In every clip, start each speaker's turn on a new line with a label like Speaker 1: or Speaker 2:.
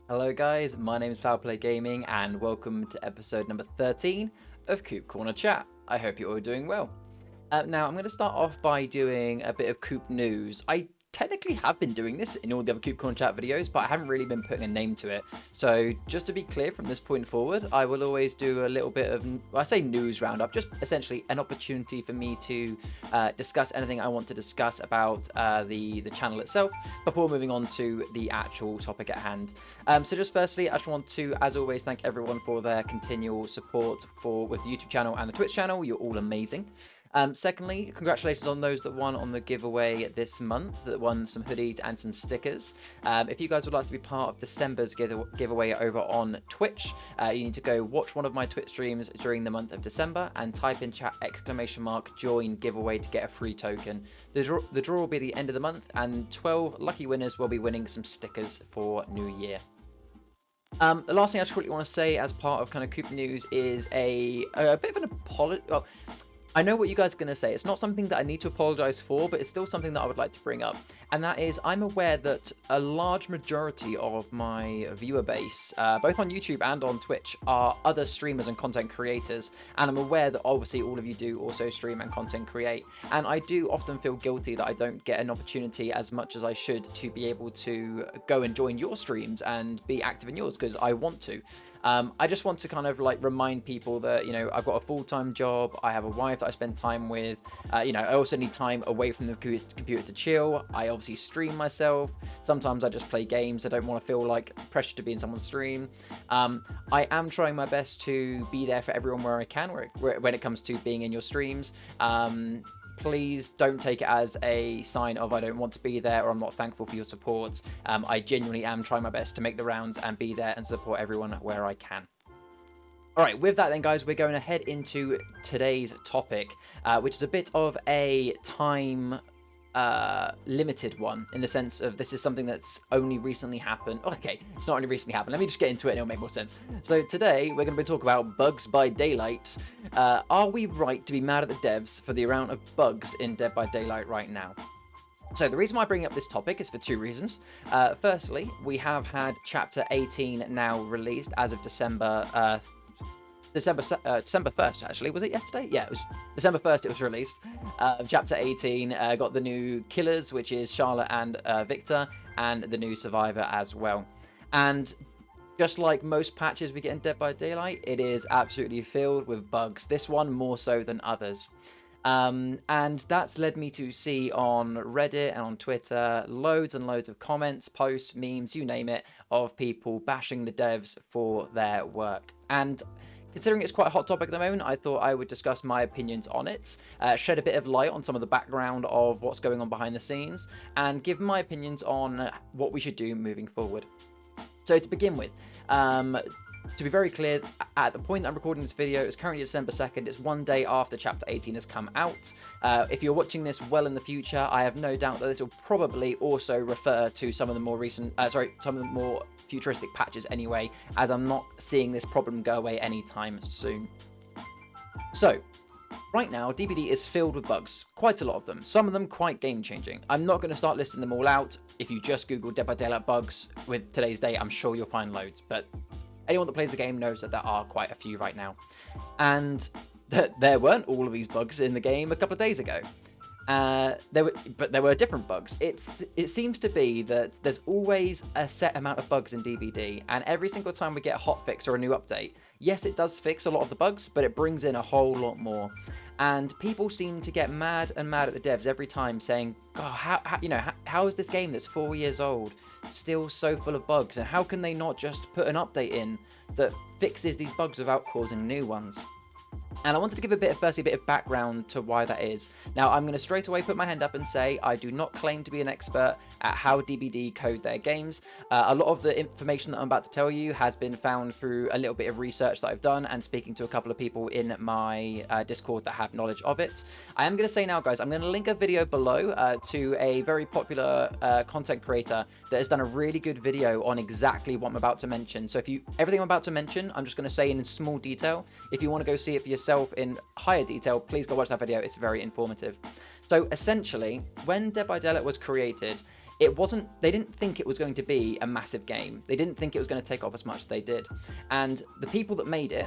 Speaker 1: Hello guys, my name is Fowl Gaming and welcome to episode number 13 of Coop Corner Chat. I hope you're all doing well. Now I'm going to start off by doing a bit of Coop news. I technically have been doing this in all the other Coop Corner Chat videos, but I haven't really been putting a name to it. So just to be clear, from this point forward, I will always do a little bit of, well, I say news roundup, just essentially an opportunity for me to discuss anything I want to discuss about the channel itself before moving on to the actual topic at hand. So just firstly, I just want to, as always, thank everyone for their continual support with the YouTube channel and the Twitch channel. You're all amazing. Secondly, congratulations on those that won on the giveaway this month, that won some hoodies and some stickers. If you guys would like to be part of December's giveaway over on Twitch, you need to go watch one of my Twitch streams during the month of December and type in chat ~join giveaway to get a free token. The draw will be the end of the month, and 12 lucky winners will be winning some stickers for New Year. The last thing I just quickly want to say as part of kind of Coop news is a bit of an apology. Well, I know what you guys are going to say. It's not something that I need to apologize for, but it's still something that I would like to bring up. And that is, I'm aware that a large majority of my viewer base, both on YouTube and on Twitch, are other streamers and content creators. And I'm aware that obviously all of you do also stream and content create. And I do often feel guilty that I don't get an opportunity as much as I should to be able to go and join your streams and be active in yours, because I want to. I just want to kind of like remind people that, you know, I've got a full-time job, I have a wife that I spend time with, you know, I also need time away from the computer to chill. I obviously stream myself. Sometimes I just play games. I don't want to feel like pressure to be in someone's stream. I am trying my best to be there for everyone where I can, when it comes to being in your streams. Please don't take it as a sign of I don't want to be there or I'm not thankful for your support. I genuinely am trying my best to make the rounds and be there and support everyone where I can. All right, with that then, guys, we're going to head into today's topic, which is a bit of a time limited one, in the sense of this is something that's only recently happened. Okay, it's not only recently happened. Let me just get into it and it'll make more sense. So today we're going to be talking about bugs by daylight. Are we right to be mad at the devs for the amount of bugs in Dead by Daylight right now? So the reason why I bring up this topic is for two reasons. Firstly, we have had Chapter 18 now released as of December 1st, actually. Was it yesterday? Yeah, it was December 1st it was released. Chapter 18 got the new killers, which is Charlotte and Victor, and the new survivor as well. And just like most patches we get in Dead by Daylight, it is absolutely filled with bugs. This one more so than others. And that's led me to see on Reddit and on Twitter loads and loads of comments, posts, memes, you name it, of people bashing the devs for their work. And considering it's quite a hot topic at the moment, I thought I would discuss my opinions on it, shed a bit of light on some of the background of what's going on behind the scenes, and give my opinions on what we should do moving forward. So to begin with, to be very clear, at the point that I'm recording this video, it's currently December 2nd. It's one day after Chapter 18 has come out. If you're watching this well in the future, I have no doubt that this will probably also refer to some of the more recent, some of the more futuristic patches anyway, as I'm not seeing this problem go away anytime soon. So, right now, DBD is filled with bugs, quite a lot of them, some of them quite game-changing. I'm not going to start listing them all out. If you just Google Dead by Daylight bugs with today's date, I'm sure you'll find loads, but anyone that plays the game knows that there are quite a few right now. And there weren't all of these bugs in the game a couple of days ago. But there were different bugs. It seems to be that there's always a set amount of bugs in DBD, and every single time we get a hotfix or a new update, yes, it does fix a lot of the bugs, but it brings in a whole lot more. And people seem to get mad and mad at the devs every time, saying, "God, how is this game that's 4 years old still so full of bugs? And how can they not just put an update in that fixes these bugs without causing new ones?" And I wanted to give firstly a bit of background to why that is. Now, I'm going to straight away put my hand up and say I do not claim to be an expert at how DBD code their games. A lot of the information that I'm about to tell you has been found through a little bit of research that I've done and speaking to a couple of people in my Discord that have knowledge of it. I am going to say now, guys, I'm going to link a video below to a very popular content creator that has done a really good video on exactly what I'm about to mention. So everything I'm about to mention, I'm just going to say in small detail. If you want to go see it for yourself in higher detail, please go watch that video. It's very informative. So essentially, when Dead by Daylight was created, they didn't think it was going to be a massive game. They didn't think it was going to take off as much as they did. And the people that made it,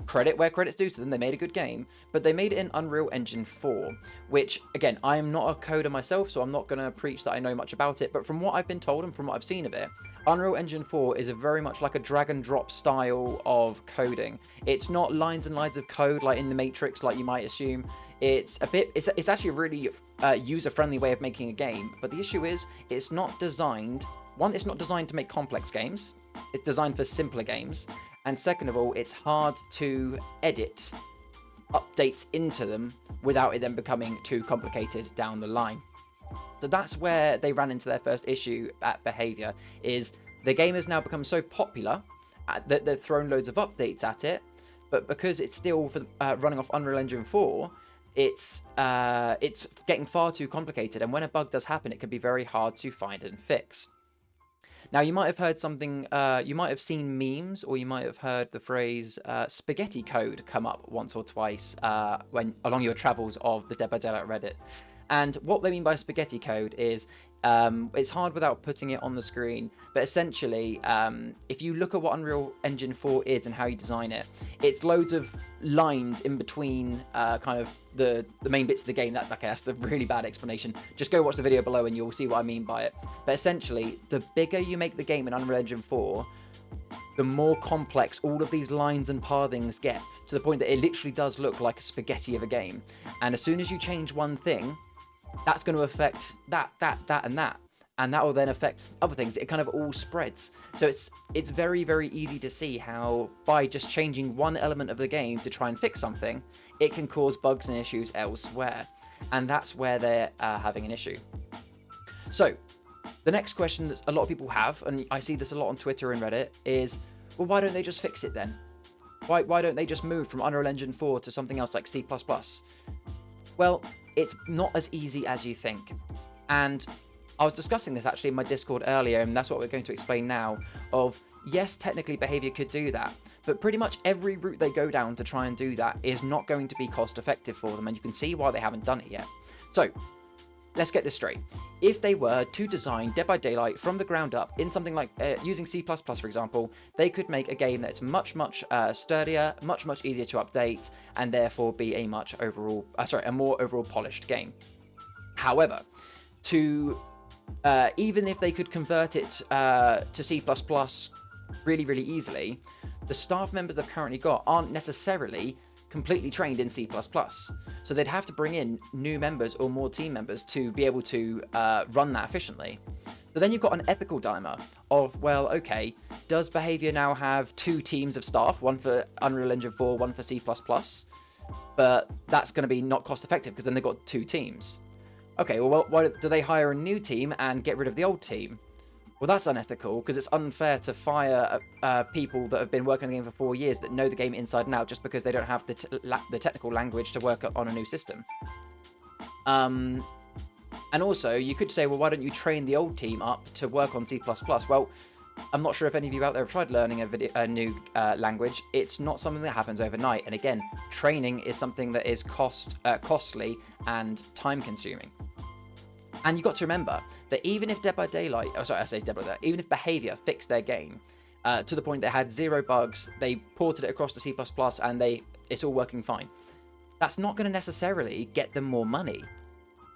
Speaker 1: credit where credit's due to them, they made a good game, but they made it in Unreal Engine 4, which, again, I am not a coder myself, so I'm not going to preach that I know much about it, but from what I've been told and from what I've seen of it, Unreal Engine 4 is a very much like a drag and drop style of coding. It's not lines and lines of code like in the Matrix, like you might assume. It's actually a really user-friendly way of making a game, but the issue is it's not designed to make complex games. It's designed for simpler games, and second of all, it's hard to edit updates into them without it then becoming too complicated down the line. So that's where they ran into their first issue at Behaviour, is the game has now become so popular that they've thrown loads of updates at it, but because it's still running off Unreal Engine 4, it's getting far too complicated, and when a bug does happen, it can be very hard to find and fix. Now, you might have heard something, you might have seen memes, or you might have heard the phrase spaghetti code come up once or twice along your travels of the Dead by Daylight Reddit. And what they mean by spaghetti code is, it's hard without putting it on the screen, but essentially, if you look at what Unreal Engine 4 is and how you design it, it's loads of lines in between kind of the main bits of the game. That's the really bad explanation. Just go watch the video below and you'll see what I mean by it. But essentially, the bigger you make the game in Unreal Engine 4, the more complex all of these lines and pathings get, to the point that it literally does look like a spaghetti of a game. And as soon as you change one thing, that's going to affect that, and that. And that will then affect other things. It kind of all spreads. So it's very, very easy to see how by just changing one element of the game to try and fix something, it can cause bugs and issues elsewhere. And that's where they're having an issue. So the next question that a lot of people have, and I see this a lot on Twitter and Reddit, is, well, why don't they just fix it then? Why don't they just move from Unreal Engine 4 to something else like C++? Well, it's not as easy as you think. And I was discussing this actually in my Discord earlier, and that's what we're going to explain now, of yes, technically Behaviour could do that, but pretty much every route they go down to try and do that is not going to be cost effective for them, and you can see why they haven't done it yet. So let's get this straight. If they were to design Dead by Daylight from the ground up in something like using C++, for example, they could make a game that's much sturdier, much easier to update, and therefore be a more overall polished game. However, even if they could convert it to C++ really easily, the staff members they've currently got aren't necessarily completely trained in C++. So they'd have to bring in new members or more team members to be able to run that efficiently. So then you've got an ethical dilemma of, well, okay, does Behaviour now have two teams of staff, one for Unreal Engine 4, one for C++? But that's going to be not cost effective because then they've got two teams. Okay, well, why do they hire a new team and get rid of the old team? Well, that's unethical because it's unfair to fire people that have been working on the game for 4 years that know the game inside and out just because they don't have the technical language to work on a new system. And also, you could say, well, why don't you train the old team up to work on C++? Well, I'm not sure if any of you out there have tried learning a new language. It's not something that happens overnight. And again, training is something that is costly and time-consuming. And you've got to remember that even if Dead by Daylight, even if Behaviour fixed their game to the point they had 0 bugs, they ported it across to C++, and it's all working fine, that's not going to necessarily get them more money.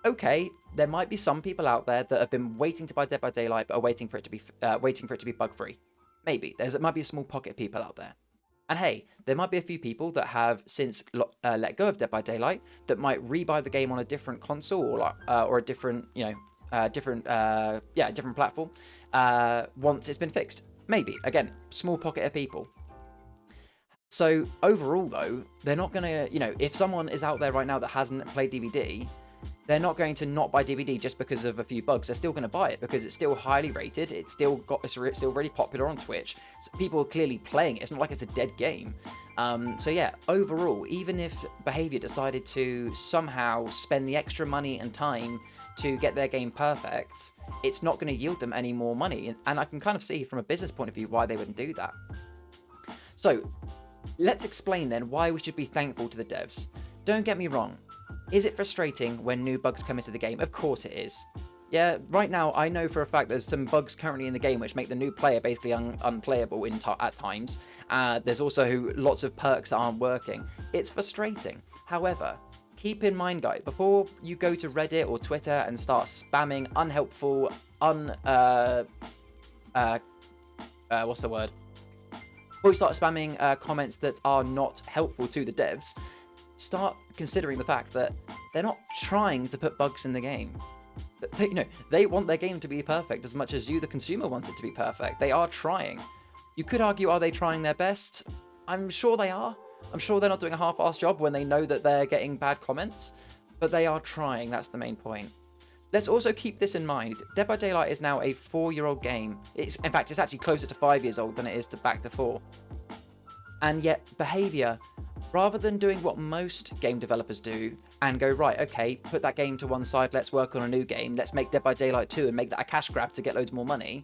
Speaker 1: Okay, there might be some people out there that have been waiting to buy Dead by Daylight, but are waiting for it to be bug-free. Maybe there might be a small pocket of people out there. And hey, there might be a few people that have since let go of Dead by Daylight that might rebuy the game on a different console or a different, different platform once it's been fixed. Maybe, again, small pocket of people. So overall, though, they're not going to, if someone is out there right now that hasn't played DVD, they're not going to not buy DVD just because of a few bugs. They're still going to buy it because it's still highly rated. It's still really popular on Twitch. So people are clearly playing it. It's not like it's a dead game. So yeah, overall, even if Behaviour decided to somehow spend the extra money and time to get their game perfect, it's not going to yield them any more money. And I can kind of see from a business point of view why they wouldn't do that. So let's explain then why we should be thankful to the devs. Don't get me wrong. Is it frustrating when new bugs come into the game? Of course it is. Yeah, right now I know for a fact there's some bugs currently in the game which make the new player basically unplayable at times. There's also lots of perks that aren't working. It's frustrating. However, keep in mind, guys, before you go to Reddit or Twitter and start spamming unhelpful, what's the word? Before you start spamming comments that are not helpful to the devs, start considering the fact that they're not trying to put bugs in the game. They want their game to be perfect as much as you, the consumer, wants it to be perfect. They are trying. You could argue, are they trying their best? I'm sure they are. I'm sure they're not doing a half-assed job when they know that they're getting bad comments, but they are trying. That's the main point. Let's also keep this in mind. Dead by Daylight is now a 4-year-old game. In fact, it's actually closer to 5 years old than it is to back to 4. And yet, behavior, rather than doing what most game developers do and go, right, okay, put that game to one side, let's work on a new game, let's make Dead by Daylight 2 and make that a cash grab to get loads more money,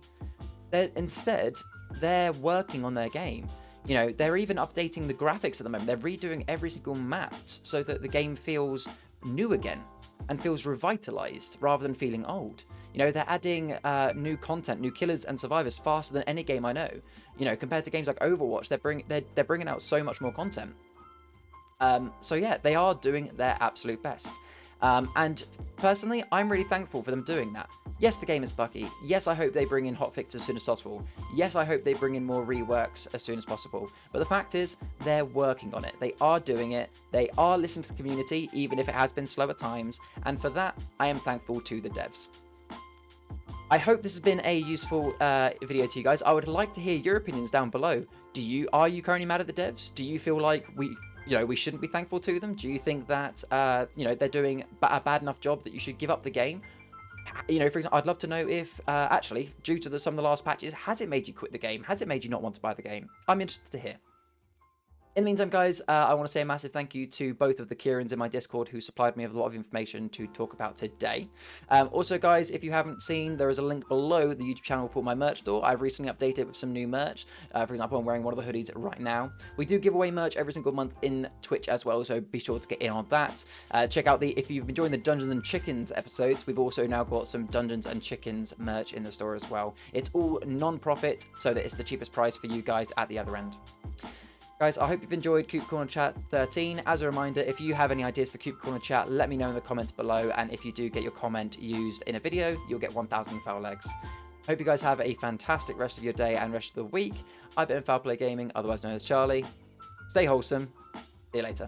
Speaker 1: instead, they're working on their game. They're even updating the graphics at the moment. They're redoing every single map so that the game feels new again and feels revitalized rather than feeling old. They're adding new content, new killers and survivors faster than any game I know. Compared to games like Overwatch, they're bringing out so much more content. So yeah, they are doing their absolute best. And personally, I'm really thankful for them doing that. Yes, the game is buggy. Yes, I hope they bring in hotfixes as soon as possible. Yes, I hope they bring in more reworks as soon as possible. But the fact is, they're working on it. They are doing it. They are listening to the community, even if it has been slow at times. And for that, I am thankful to the devs. I hope this has been a useful video to you guys. I would like to hear your opinions down below. Are you currently mad at the devs? Do you feel like we shouldn't be thankful to them? Do you think that, they're doing a bad enough job that you should give up the game? For example, I'd love to know if, actually, due to some of the last patches, has it made you quit the game? Has it made you not want to buy the game? I'm interested to hear. In the meantime, guys, I want to say a massive thank you to both of the Kierans in my Discord who supplied me with a lot of information to talk about today. Also, guys, if you haven't seen, there is a link below the YouTube channel for my merch store. I've recently updated with some new merch. For example, I'm wearing one of the hoodies right now. We do give away merch every single month in Twitch as well, so be sure to get in on that. Check out if you've been enjoying the Dungeons and Chickens episodes, we've also now got some Dungeons and Chickens merch in the store as well. It's all non-profit, so that it's the cheapest price for you guys at the other end. Guys, I hope you've enjoyed Coop Corner Chat 13. As a reminder, if you have any ideas for Coop Corner Chat, let me know in the comments below. And if you do get your comment used in a video, you'll get 1,000 foul legs. Hope you guys have a fantastic rest of your day and rest of the week. I've been Fowl Play Gaming, otherwise known as Charlie. Stay wholesome. See you later.